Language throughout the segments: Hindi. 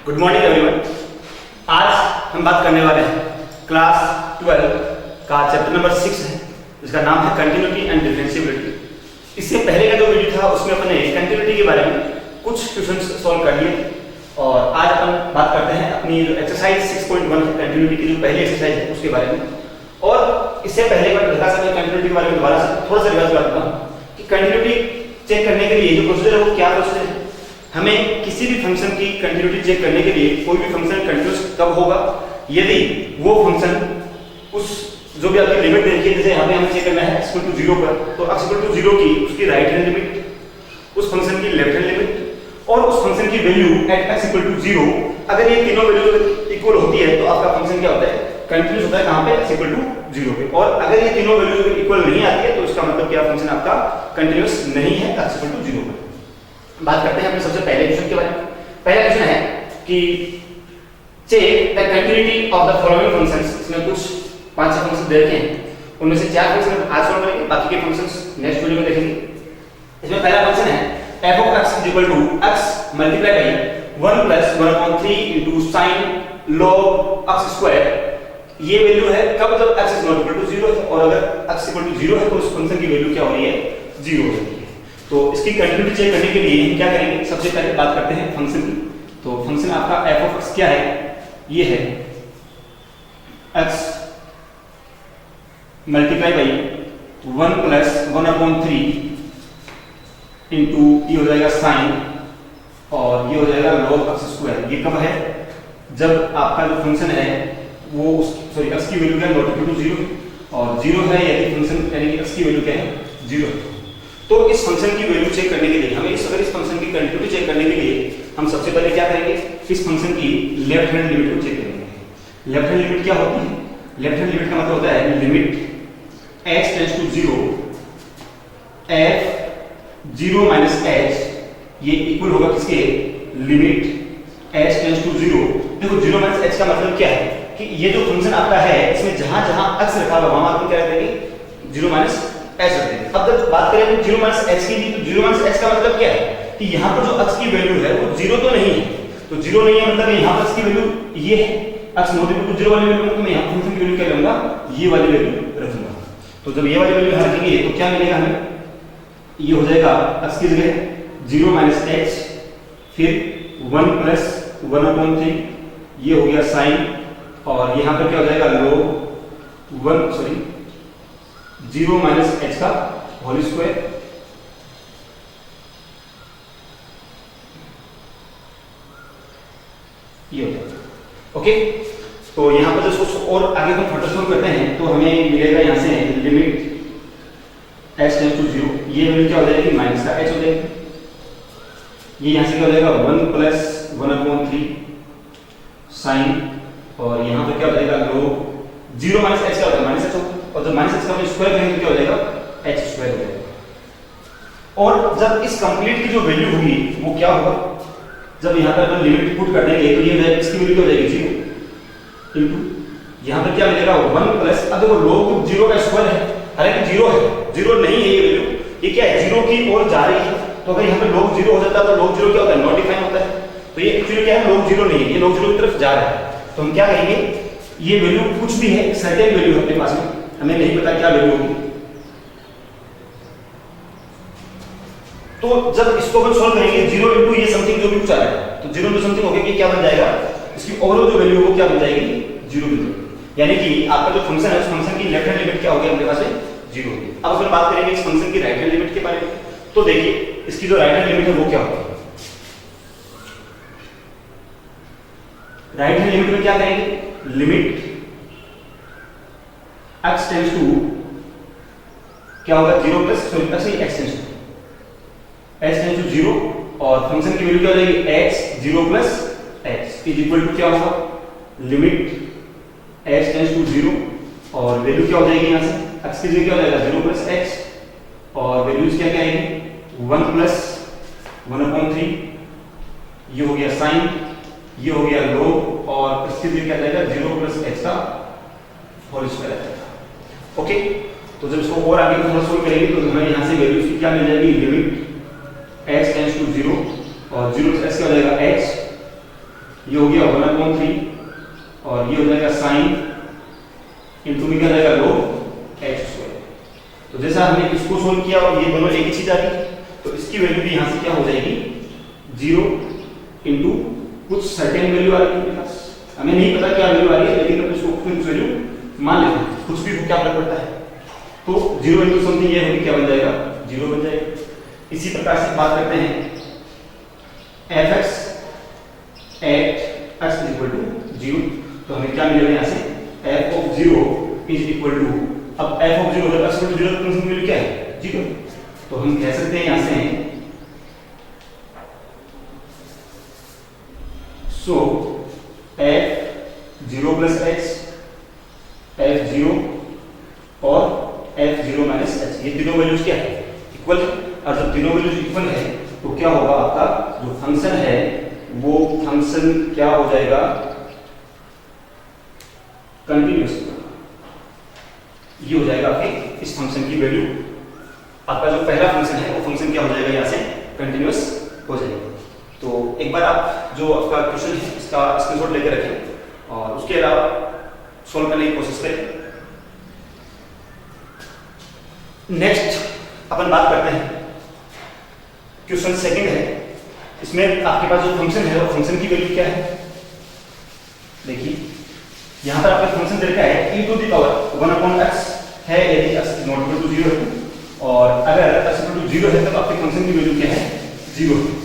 Good morning everyone. आज हम बात करने वाले हैं क्लास 12 का चैप्टर नंबर 6 है, जिसका नाम है कंटिन्यूटी एंड डिफरेंशिएबिलिटी। इससे पहले का जो वीडियो था उसमें अपने कंटिन्यूटी के बारे में कुछ क्वेश्चंस सॉल्व कर लिए और आज अपन बात करते हैं अपनी जो एक्सरसाइज 6.1 है कंटिन्यूटी की जो पहली एक्सरसाइज है उसके बारे में। और इससे पहले मैं बता सकता कंटिन्यूटी के बारे में दोबारा से थोड़ा सा रिवाइज करता हूँ कि कंटिन्यूटी चेक करने के लिए जो प्रोसीजर है वो क्या प्रोसीजर है। हमें किसी भी फंक्शन की कंटिन्यूटी चेक करने के लिए कोई भी फंक्शन कंटिन्यूअस कब होगा, यदि वो फंक्शन उस जो भी आपकी लिमिट देखिए, जैसे यहाँ पे हमें चेक करना है x = 0 पर, तो x = 0 की उसकी राइट हैंड लिमिट, उस फंक्शन की लेफ्ट हैंड लिमिट और उस फंक्शन की वैल्यू एट x = 0, अगर ये तीनों वैल्यू इक्वल होती है तो आपका फंक्शन क्या होता है, कंटिन्यूअस होता है कहाँ पे, x = 0 पे। और अगर ये तीनों वैल्यू इक्वल नहीं आती है तो इसका मतलब क्या फंक्शन आपका कंटिन्यूअस नहीं है x = 0 पर। बात करते हैं अपने सबसे पहले क्वेश्चन के बारे में। पहला क्वेश्चन है कि check the continuity of the following functions. इसमें कुछ 5-6 फंक्शन दे रखे हैं, उनमें से 4 फंक्शन आज सॉल्व करेंगे, बाकी के फंक्शंस नेक्स्ट वीडियो में देखेंगे। इसमें पहला फंक्शन है f of x = x multiplied by 1 + 1/3 sin log x²। ये वैल्यू है कब, जब x ≠ 0 है, और अगर x = 0 है तो उस फंक्शन की वैल्यू क्या हो रही है, 0 हो रही है। तो इसकी कंटिन्यूटी चेक करने के लिए हम क्या करेंगे, सबसे पहले बात करते हैं फंक्शन की। तो फंक्शन आपका f of x क्या है, ये है x मल्टीप्लाई बाई 1 + 1/3 इंटू ये हो जाएगा साइन और ये हो जाएगा log x²। ये कब है, जब आपका जो फंक्शन है वो सॉरी x की वैल्यू क्या है, नॉट इक्वल टू 0 और 0 है, यदि फंक्शन यानी कि x की वैल्यू क्या है, 0 है। तो इस फंक्शन की वैल्यू चेक करने के लिए हमें इस फंक्शन की कंटिन्यूटी चेक करने के लिए हम सबसे पहले क्या करेंगे, इस फंक्शन की लेफ्ट हैंड लिमिट को चेक करेंगे। लेफ्ट हैंड लिमिट क्या होती है, लेफ्ट हैंड लिमिट का मतलब होता है लिमिट x → 0 f 0 - h, ये इक्वल होगा किसके, लिमिट h → 0। देखो 0 - h का मतलब क्या है कि ये जो फंक्शन आपका है इसमें जहां जहां x रखा हुआ वहां आप क्या करेंगे, 0 - h रख देंगे। अब जब बात करें 0 - h की, तो 0 - h का मतलब क्या है कि यहाँ पर जो x की वैल्यू है वो 0 तो नहीं है, तो 0 नहीं है मतलब यहाँ पर x की वैल्यू ये है, x ≠ 0 वाली वैल्यू, तो मैं यहाँ फंक्शन की वैल्यू क्या लूंगा, ये वाली वैल्यू रखूंगा। तो जब ये वाली वैल्यू यहाँ रखेंगे तो क्या मिलेगा हमें, ये हो जाएगा x की जगह 0 - h, फिर 1 + 1/3, ये हो गया साइन, और यहाँ पर क्या हो जाएगा log 0 - h का होल स्क्वायर। ये हो जाएगा, ओके। तो यहाँ पर जो और आगे हम फर्दर सॉल्व करते हैं तो हमें मिलेगा यहाँ से लिमिट x → 0, ये वैल्यू क्या हो जाएगी, माइनस का h हो जाएगी। ये यहाँ से क्या हो जाएगा 1 + 1/3 साइन, और यहाँ पे क्या हो जाएगा log 0 - h क्या होता है, -h होता है, और जब -h का स्क्वायर करेंगे तो क्या हो जाएगा, h² हो जाएगा। और जब इस कंप्लीट की जो वैल्यू होगी वो क्या होगा, जब यहाँ पर अपन लिमिट पुट कर देंगे तो ये इसकी वैल्यू क्या हो जाएगी, 0 इंटू यहाँ पर क्या मिलेगा 1 + अब देखो log 0 का स्क्वायर है, हालांकि 0 है, 0 नहीं है ये वैल्यू, ये क्या है 0 की ओर जा रही है। तो अगर यहाँ पे log 0 हो जाता है तो log 0 क्या होता है, नॉट डिफाइन होता है, तो ये एक्चुअली क्या है, log 0 नहीं है, ये log 0 की तरफ जा रहा है। तो हम क्या कहेंगे, ये वैल्यू कुछ भी है, सर्टेन वैल्यू है अपने पास में, हमें नहीं पता क्या वैल्यू होगी। तो जब इसको हम सॉल्व करेंगे 0 इंटू ये समथिंग जो भी कुछ आ रहा है, तो 0 इंटू समथिंग हो गया कि क्या बन जाएगा, इसकी ओवरऑल जो वैल्यू वो क्या बन जाएगी, 0 बन जाएगी। यानी कि आपका जो फंक्शन है उस फंक्शन की लेफ्ट हैंड लिमिट क्या होगी, अपने पास में 0 होगी। अब अगर बात करेंगे इस फंक्शन की राइट हैंड लिमिट के बारे में, तो देखिए इसकी जो राइट हैंड लिमिट है वो क्या होगी, राइट हैंड लिमिट में क्या करेंगे, लिमिट x → क्या होगा, 0 + सॉरी x → 0 और फंक्शन की वैल्यू क्या हो जाएगी, x 0 + h = क्या होगा, लिमिट x → 0 और वैल्यू क्या हो जाएगी, यहाँ से x की जगह क्या हो जाएगा 0 + h और वैल्यूज क्या क्या आएगी 1 + 1/3, ये हो गया साइन, ये हो गया log और इसकी जगह क्या जाएगा 0 + h का होल स्क्वायर आ जाएगा, ओके। तो जब इसको और आगे थोड़ा सोल्व करेंगे तो हमें यहाँ से वैल्यूज की क्या मिल जाएगी, लिमिट x → 0 और 0 से h क्या हो जाएगा h ये हो गया 1/3 और ये हो जाएगा साइन इंटू में क्या जाएगा log x²। तो जैसा हमने इसको सोल्व किया और ये दोनों एक ही चीज आ गई, तो इसकी वैल्यू भी यहाँ से क्या हो जाएगी 0 इंटू कुछ सर्टेन वैल्यू आ रही है मेरे पास, हमें नहीं पता क्या वैल्यू आ रही है, लेकिन इसको कुछ वैल्यू मान लेते हैं, कुछ भी क्या फर्क पड़ता है। तो 0 इंटू समथिंग ये होगी क्या बन जाएगा 0 बन जाएगा। इसी प्रकार से बात करते हैं fx at x is equal to 0, तो हमें क्या मिलेगा यहाँ से f of 0 is equal to, अब f of 0 जब x equal to 0 तो फंक्शन की वैल्यू क्या है 0, तो हम कह सकते हैं यहाँ से so f0 plus h f0 और f0 minus h, ये तीनों वैल्यूज क्या है इक्वल है, और जब तीनों वैल्यूज इक्वल है तो क्या होगा आपका जो फंक्शन है वो फंक्शन क्या हो जाएगा कंटिन्यूअस, ये हो जाएगा आपके इस फंक्शन की वैल्यू, आपका जो पहला फंक्शन है वो फंक्शन क्या हो जाएगा यहाँ से कंटिन्यूअस हो जाएगा। तो एक बार आप जो आपका क्वेश्चन है इसका स्क्रीनशॉट लेकर रखें और उसके अलावा सॉल्व करने की कोशिश करें। नेक्स्ट अपन बात करते हैं क्वेश्चन सेकंड है, इसमें आपके पास जो फंक्शन है वो फंक्शन की वैल्यू क्या है, देखिए यहाँ पर आपका फंक्शन दे रखा है e to the power 1/x है यदि x नॉट इक्वल टू 0 है, और अगर x इक्वल टू 0 है तब आपके फंक्शन की वैल्यू क्या है 0 है।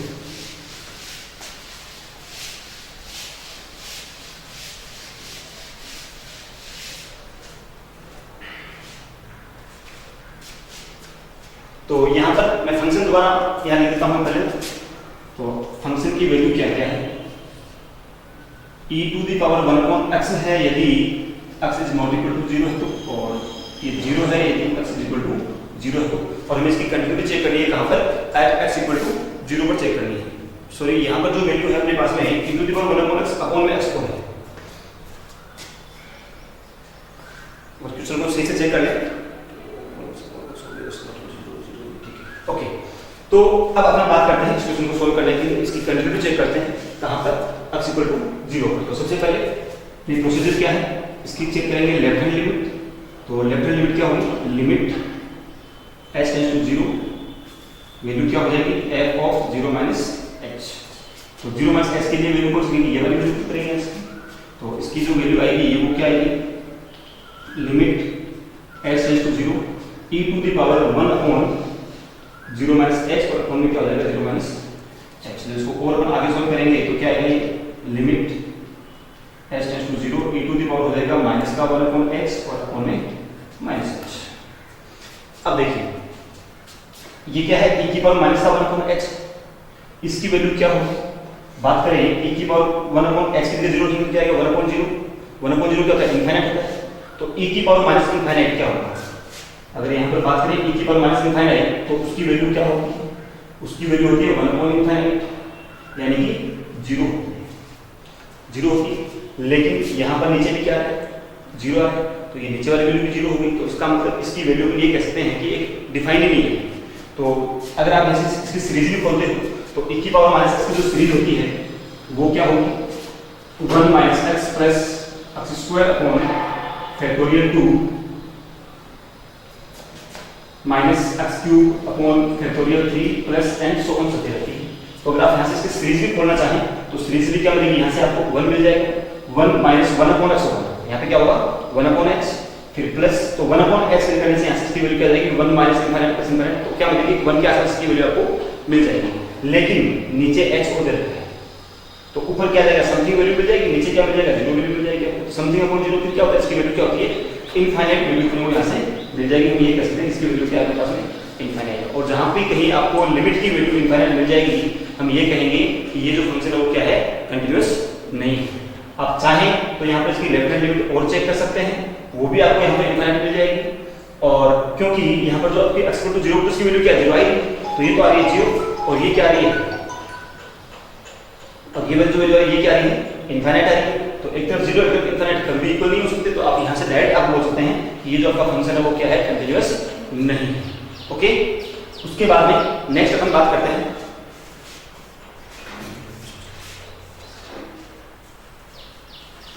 तो यहाँ पर मैं फंक्शन दोबारा यहाँ लिख देता हूँ पहले, तो फंक्शन की वैल्यू क्या क्या है e to the power 1/x है यदि x is not equal to 0 है तो, और ये 0 है यदि x इज इक्वल टू 0 है तो, और हमें इसकी कंटिन्यूटी चेक करनी है कहाँ पर एट x इक्वल टू 0 पर चेक करनी है। सॉरी यहाँ पर जो वैल्यू है अपने पास में e to the power 1/x upon में x को है, और क्वेश्चन को सही से चेक कर लें। ओके, तो अब अपना बात करते हैं इस क्वेश्चन को सोल्व करने के लिए, इसकी कंटिन्यूटी चेक करते हैं कहाँ पर x इक्वल टू 0 पर। तो सबसे पहले ये प्रोसीजर क्या है, इसकी चेक करेंगे लेफ्ट हैंड लिमिट, तो लेफ्ट हैंड लिमिट क्या होगी limit h tends to 0, value क्या हो जाएगी f ऑफ 0 माइनस h, तो 0 माइनस h के लिए वैल्यू कौन सी, ये वाली वैल्यू पुट करेंगे इसकी, तो इसकी जो वैल्यू आएगी ये वो क्या आएगी limit h tends to 0 e to the power 1 upon 0 minus h, और अपॉन में क्या हो जाएगा 0 माइनस h। तो इसको और अपन आगे सॉल्व करेंगे तो क्या आएगा limit h tends to 0 e to the power हो जाएगा माइनस का 1 अपॉन h और अपॉन में माइनस h। अब देखिए ये क्या है e की पावर माइनस का 1 अपॉन h, इसकी वैल्यू क्या होगी, बात करें e की पावर 1 अपॉन h के लिए 0 ठीक क्या आएगा 1 अपॉन 0, 1 अपॉन 0 क्या होता है इनफाइनाइट होता है, तो e की पावर माइनस इनफाइनाइट क्या होगा, अगर यहाँ पर बात करें e की पावर माइनस इनफाइनाइट तो उसकी वैल्यू क्या होगी, उसकी वैल्यू होती है 1 अपॉन इनफाइनाइट यानी कि 0 होती है, लेकिन यहाँ पर नीचे भी क्या है 0 है, तो ये नीचे वाली वैल्यू भी 0 हो गई, तो इसका मतलब इसकी वैल्यू के लिए कह सकते हैं कि एक डिफाइन ही नहीं है। तो अगर आप ऐसे इसकी सीरीज भी खोलते हो तो e की पावर माइनस x की जो सीरीज होती है वो क्या होगी 1 minus x plus x square upon factorial 2 minus x cube upon factorial 3 plus and so on सभी रहती है। तो अगर आप यहाँ से इसकी सीरीज भी खोलना चाहें तो सीरीज भी क्या मिलेगी, यहाँ से आपको 1 मिल जाएगा 1 माइनस 1 अपॉन x होगा, यहाँ पे क्या होगा 1 अपॉन h, फिर प्लस तो 1 अपॉन x करने से यहाँ से इसकी वैल्यू क्या जाएगी 1 माइनस इनफाइनाइट प्लस इनफाइनाइट, तो क्या मिलेगी 1 के आसपास इसकी वैल्यू आपको मिल जाएगी, लेकिन नीचे h को दे रखा है तो ऊपर क्या जाएगा समथिंग वैल्यू मिल जाएगी, नीचे क्या मिल जाएगा 0 वैल्यू मिल जाएगी, समथिंग अपॉन 0 फिर क्या होता है इसकी वैल्यू क्या होती है इनफाइनाइट वैल्यू फिर यहाँ से मिल जाएगी, हम ये कह सकते हैं इसकी वैल्यू क्या है पास में इनफाइनाइट है। और जहाँ भी कहीं आपको लिमिट की वैल्यू इनफाइनाइट मिल जाएगी हम ये कहेंगे कि ये जो फंक्शन है वो क्या है कंटिन्यूअस नहीं है। आप चाहें तो यहाँ पर इसकी लेफ्ट हैंड लिमिट और चेक कर सकते हैं, वो भी आपको यहाँ पर इनफाइनाइट मिल जाएगी, और क्योंकि यहाँ पर जो आपके x = 0 तो इसकी वैल्यू क्या है 0 आएगी, तो ये तो आ रही है 0 और ये क्या आ रही है, और ये वैल्यू जो है ये क्या आ रही है इनफाइनाइट आ रही है, तो एक तरफ 0 एक तरफ इनफाइनाइट कभी इक्वल नहीं हो सकते, तो आप यहाँ से डायरेक्ट आप बोल सकते हैं कि ये जो आपका फंक्शन है वो क्या है कंटिन्यूअस नहीं है। ओके, उसके बाद में नेक्स्ट अपन बात करते हैं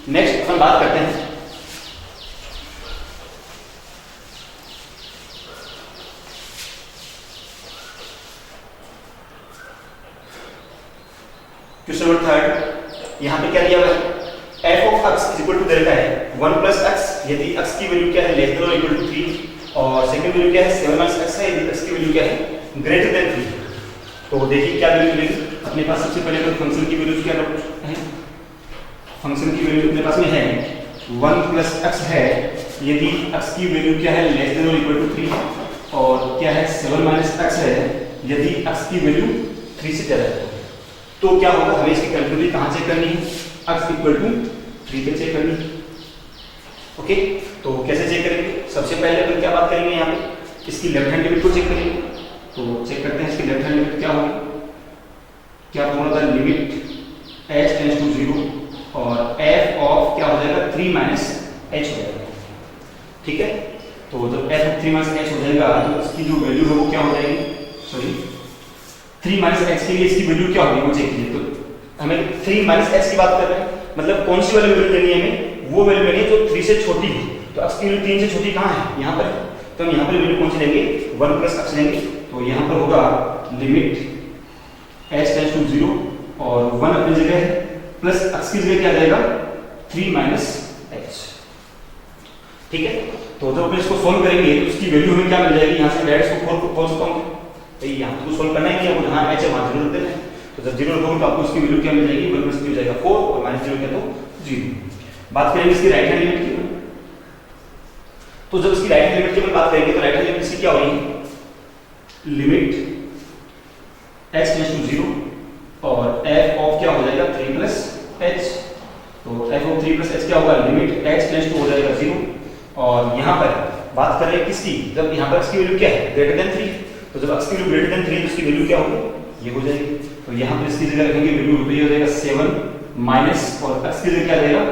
नेक्स्ट हम बात करते हैं क्वेश्चन नंबर थर्ड। यहाँ पे क्या दिया हुआ है, f of x is equal to दे रखा है 1 प्लस x यदि x की वैल्यू क्या है less than or equal to 3, और सेकंड वैल्यू क्या है 7 माइनस x है यदि x की वैल्यू क्या है ग्रेटर देन 3। तो देखिए क्या वैल्यू मिलेगी अपने पास। सबसे पहले तो फंक्शन की वैल्यू क्या है, फंक्शन की वैल्यू अपने पास में है 1 प्लस x है यदि x की वैल्यू क्या है less than or equal to 3, और क्या है 7 माइनस x है यदि x की वैल्यू 3 से ज्यादा है। तो क्या होगा, हमें इसकी कंटिन्यूटी कहां चेक करनी है, x इक्वल टू 3 पे चेक करनी है। ओके, तो कैसे चेक करेंगे, सबसे पहले अपन क्या बात करेंगे यहाँ पे इसकी लेफ्ट हैंड लिमिट को चेक करेंगे। तो चेक करते हैं इसकी लेफ्ट हैंड लिमिट क्या होगी, क्या होगा लिमिट h टेंड्स टू 0 और f ऑफ क्या हो जाएगा 3 माइनस h हो जाएगा। ठीक है, तो जब f ऑफ 3 माइनस h हो जाएगा तो इसकी जो वैल्यू है वो क्या हो जाएगी, सॉरी 3 माइनस x के लिए इसकी वैल्यू क्या होगी वो चेक कीजिए। तो हमें 3 माइनस x की बात कर रहे हैं, मतलब कौन सी वाली वैल्यू लेनी है, हमें वो वैल्यू लेनी है जो 3 से छोटी है। तो x की वैल्यू 3 से छोटी कहां है, यहां पर। तो हम यहां पर वैल्यू कौन सी लेंगे 1 प्लस x लेंगे। तो यहां पर होगा लिमिट h टेंड्स टू 0 और 1 अपनी जगह है प्लस x की जगह क्या आ जाएगा 3 माइनस h। ठीक है, तो जब अपन इसको सोल्व करेंगे तो इसकी वैल्यू हमें क्या मिल जाएगी, यहां से डायरेक्ट इसको 4 को खोल सकता हूं। तो यहाँ तो सोल्व करना ही है, वो जहाँ h है वहाँ 0 रखते हैं। तो जब 0 रखोगे तो आपको इसकी वैल्यू क्या मिल जाएगी, 1 प्लस की हो जाएगा 4 और माइनस 0 क्या तो 0। बात करेंगे इसकी राइट हैंड लिमिट की। तो जब इसकी राइट हैंड लिमिट की अपन बात करेंगे तो राइट हैंड लिमिट इसकी क्या होगी, लिमिट h टेंड्स टू 0 और f ऑफ क्या हो जाएगा 3 प्लस h। तो f ऑफ 3 प्लस h क्या होगा, लिमिट h टेंड्स टू हो जाएगा 0। और यहाँ पर बात कर रहे हैं किसकी, जब यहाँ पर इसकी वैल्यू क्या है ग्रेटर देन 3। तो जब x की वैल्यू ग्रेटर देन 3 तो इसकी वैल्यू क्या होगी, ये हो जाएगी। तो यहाँ पर इसकी जगह रखेंगे वैल्यू तो ये हो जाएगा 7 माइनस और x की जगह क्या आ जाएगा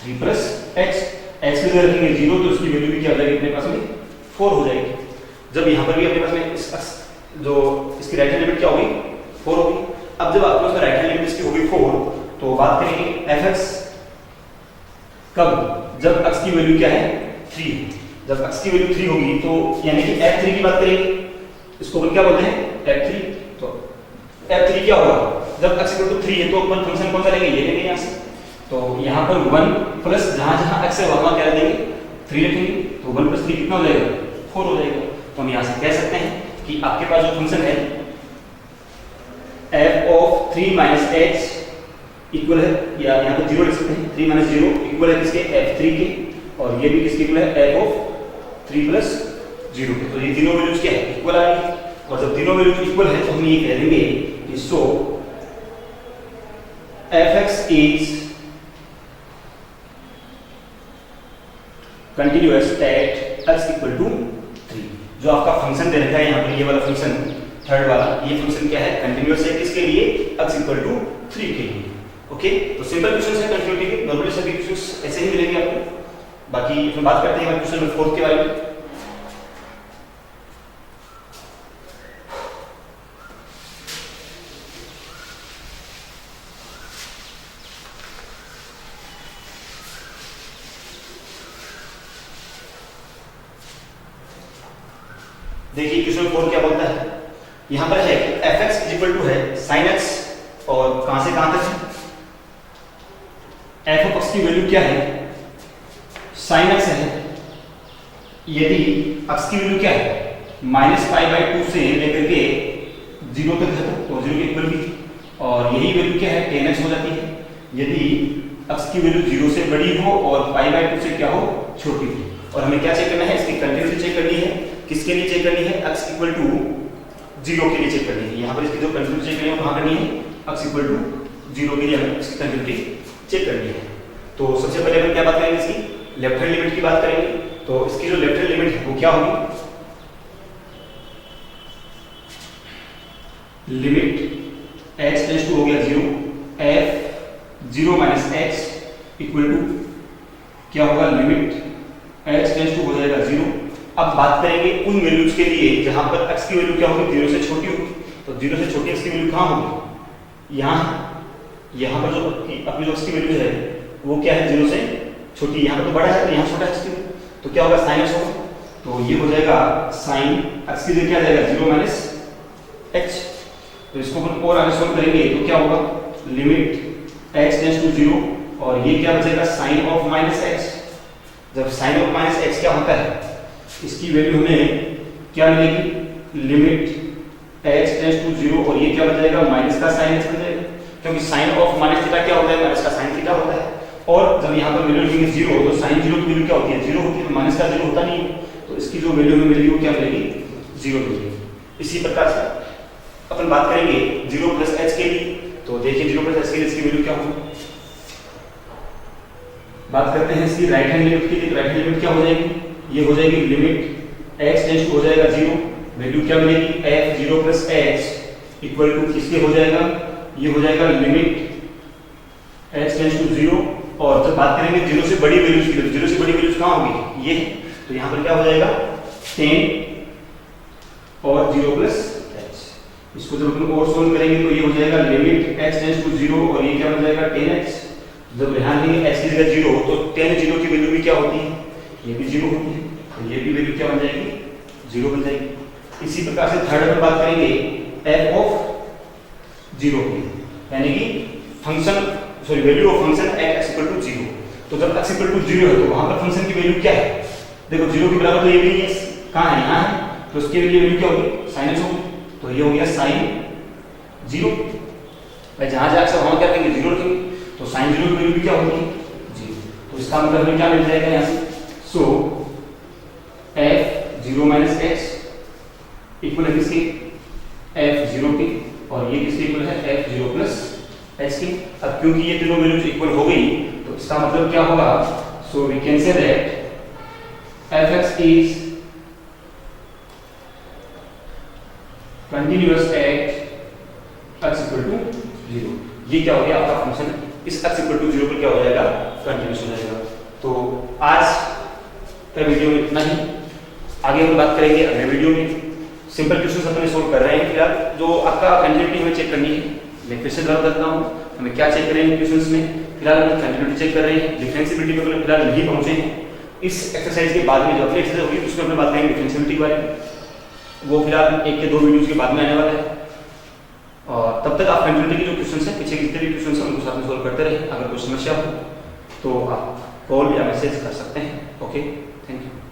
3 प्लस h। h की जगह रखेंगे 0 तो इसकी वैल्यू भी क्या हो जाएगी अपने पास में 4 हो जाएगी। जब यहाँ पर भी अपने पास में इस जो इसकी राइट हैंड लिमिट क्या होगी 4 होगी। अब जब आपके पास राइट हैंड लिमिट इसकी होगी 4 तो बात करेंगे fx कब, जब x की वैल्यू क्या है 3। जब x की वैल्यू 3 होगी तो यानी कि f3 की बात करेंगे, इसको अपन क्या बोलते हैं f3। तो f3 क्या होगा, जब x इक्वल टू 3 है तो अपन फंक्शन कौन सा लेंगे, ये लेंगे यहाँ से। तो यहाँ पर 1 प्लस जहाँ जहाँ x है वहाँ क्या देंगे 3 रखेंगे। तो 1 प्लस 3 कितना हो जाएगा 4 हो जाएगा। तो हम यहाँ से कह सकते हैं कि आपके पास जो फंक्शन है f of 3 minus h equal है, या यहाँ पर 0 लिख सकते हैं, 3 माइनस 0 इक्वल है किसके f3 के, और ये भी किसके इक्वल है f ऑफ 3 प्लस 0 के। तो ये तीनों वैल्यूज क्या है इक्वल आ रही है, और जब तीनों वैल्यूज इक्वल है तो हम ये कह देंगे कि so fx is continuous at x equal to 3। जो आपका फंक्शन दे रखा है यहाँ पर ये वाला फंक्शन थर्ड वाला, ये फंक्शन क्या है कंटीन्यूअस है किसके लिए x इक्वल टू 3 के लिए। ओके, तो सिंपल क्वेश्चन है कंटिन्यूटी के, नॉर्मली सभी क्वेश्चंस ऐसे ही मिलेंगे आपको। बाकी इसमें बात करते हैं क्वेश्चन नंबर 4 के बारे में। देखिए क्वेश्चन 4 क्या बोलता है, यहां पर है fx इज इक्वल टू है sin x, और कहां से कहां तक है, f ऑफ x की वैल्यू क्या है sin x है यदि x की वैल्यू क्या है -π/2 से लेकर के 0 तक है तो 0 के इक्वल भी, और यही वैल्यू क्या है tan x हो जाती है यदि x की वैल्यू 0 से बड़ी हो और π/2 से क्या हो छोटी हो। और हमें क्या चेक करना है, इसकी कंटिन्यूटी चेक करनी है। किसके लिए चेक करनी है, x इक्वल टू 0 के लिए चेक करनी है। यहाँ पर इसकी जो कंटिन्यूटी चेक करनी है कहाँ करनी है, x इक्वल टू 0 के लिए हमें इसकी कंटिन्यूटी चेक करनी है। तो सबसे पहले हम क्या बात करेंगे, इसकी लेफ्ट हैंड लिमिट की बात करेंगे। तो इसकी जो लेफ्ट हैंड लिमिट है वो क्या होगी, लिमिट h टेंड्स टू हो गया 0, f 0 minus h equal to क्या होगा, लिमिट h टेंड्स टू हो जाएगा 0। अब बात करेंगे उन वैल्यूज के लिए जहां पर x की वैल्यू क्या होगी 0 से छोटी होगी। तो 0 से छोटी x की वैल्यू कहां होगी, यहाँ पर जो अपनी जो x की वैल्यू है वो क्या है, 0 से छोटी। यहाँ पर तो बड़ा है तो यहाँ छोटा है इसके, तो क्या होगा, साइन एक्स होगा। तो ये हो जाएगा साइन एक्स की जगह क्या आ जाएगा, 0 माइनस एच। तो इसको अपन और आगे सोल्व करेंगे तो क्या होगा, लिमिट एक्स टेंड्स टू 0 और ये क्या बचेगा, साइन ऑफ माइनस एक्स। जब साइन ऑफ माइनस एक्स क्या होता है, इसकी वैल्यू हमें क्या मिलेगी, लिमिट एक्स टेंड्स टू 0 और ये क्या बन जाएगा, माइनस का साइन एक्स बन जाएगा, क्योंकि साइन ऑफ माइनस थीटा क्या होता है, माइनस का साइन थीटा होता है। और जब यहाँ पर वैल्यू लिखेंगे 0 तो साइन 0 की वैल्यू क्या होती है, 0 होती है, माइनस का 0 होता नहीं है, तो इसकी जो वैल्यू हमें मिलेगी वो क्या मिलेगी, 0 मिलेगी। इसी प्रकार से अपन बात करेंगे 0 प्लस एच के लिए। तो देखिए 0 प्लस एच के लिए इसकी वैल्यू क्या होगी, बात करते हैं इसकी राइट हैंड लिमिट के लिए। राइट हैंड लिमिट क्या हो जाएगी, ये हो जाएगी लिमिट एक्स टेंड्स टू हो जाएगा 0, वैल्यू क्या मिलेगी, f 0 plus h equal to किसके हो जाएगा, ये हो जाएगा लिमिट x टेंड्स टू 0। और जब बात करेंगे 0 से बड़ी वैल्यूज की, 0 से बड़ी वैल्यूज कहाँ होगी, ये, तो यहाँ पर क्या हो जाएगा 10 और 0 प्लस एच। इसको जब अपन और सोल्व करेंगे तो ये हो जाएगा लिमिट x टेंड्स टू 0 और ये क्या बन जाएगा 10x। जब ध्यान देंगे x की जगह 0 तो 10 0 की वैल्यू भी क्या होती है, ये भी 0 होती है, तो ये भी वैल्यू क्या बन जाएगी, 0 बन जाएगी। इसी प्रकार से थर्ड में बात करेंगे f ऑफ 0 की, यानी कि function sorry value of function x equal to 0। तो जब x इक्वल टू 0 है तो वहां पर फंक्शन की वैल्यू क्या है, देखो 0 के बराबर तो ये भी है, कहां है, यहां है, तो उसके लिए वैल्यू क्या होगी, sin x होगी। तो ये हो गया sin 0, भाई जहां जहां से वहां क्या करेंगे 0 रखेंगे, तो sin 0 की वैल्यू भी क्या होगी, 0। तो इसका मतलब हमें क्या मिल जाएगा यहां से, सो f 0 माइनस x इक्वल है किसके, f 0 के, और ये किसके इक्वल है, f 0 प्लस h की। अब क्योंकि ये तीनों वैल्यूज इक्वल हो गई तो इसका मतलब क्या होगा, so we can say that fx is continuous at x equal to 0। ये क्या हो गया आपका फंक्शन इस x इक्वल टू 0 पर क्या हो जाएगा, कंटीन्यूअस हो जाएगा। तो आज का वीडियो में इतना ही, आगे हम बात करेंगे अगले वीडियो में। सिंपल क्वेश्चन अपने सोल्व कर रहे हैं फिलहाल, जो आपका कंटिन्यूटी हमें चेक करनी है। मैं फिर से दोहरा करता हूँ, हमें क्या चेक करेंगे क्वेश्चंस में, फिलहाल हम कंटिन्यूटी चेक कर रहे हैं, डिफरेंशिएबिलिटी पर फिलहाल नहीं पहुंचे हैं। इस एक्सरसाइज के बाद में जो अगली एक्सरसाइज होगी उसमें अपने बात करेंगे डिफरेंशिएबिलिटी के बारे में, वो फिलहाल 1 के 2 वीडियोस के बाद में आने वाला है। और तब तक आप कंटिन्यूटी के जो क्वेश्चन है, पीछे जितने भी क्वेश्चन है उनको साथ में सोल्व करते रहे। अगर कोई समस्या हो तो आप कॉल या मैसेज कर सकते हैं। Okay, thank you.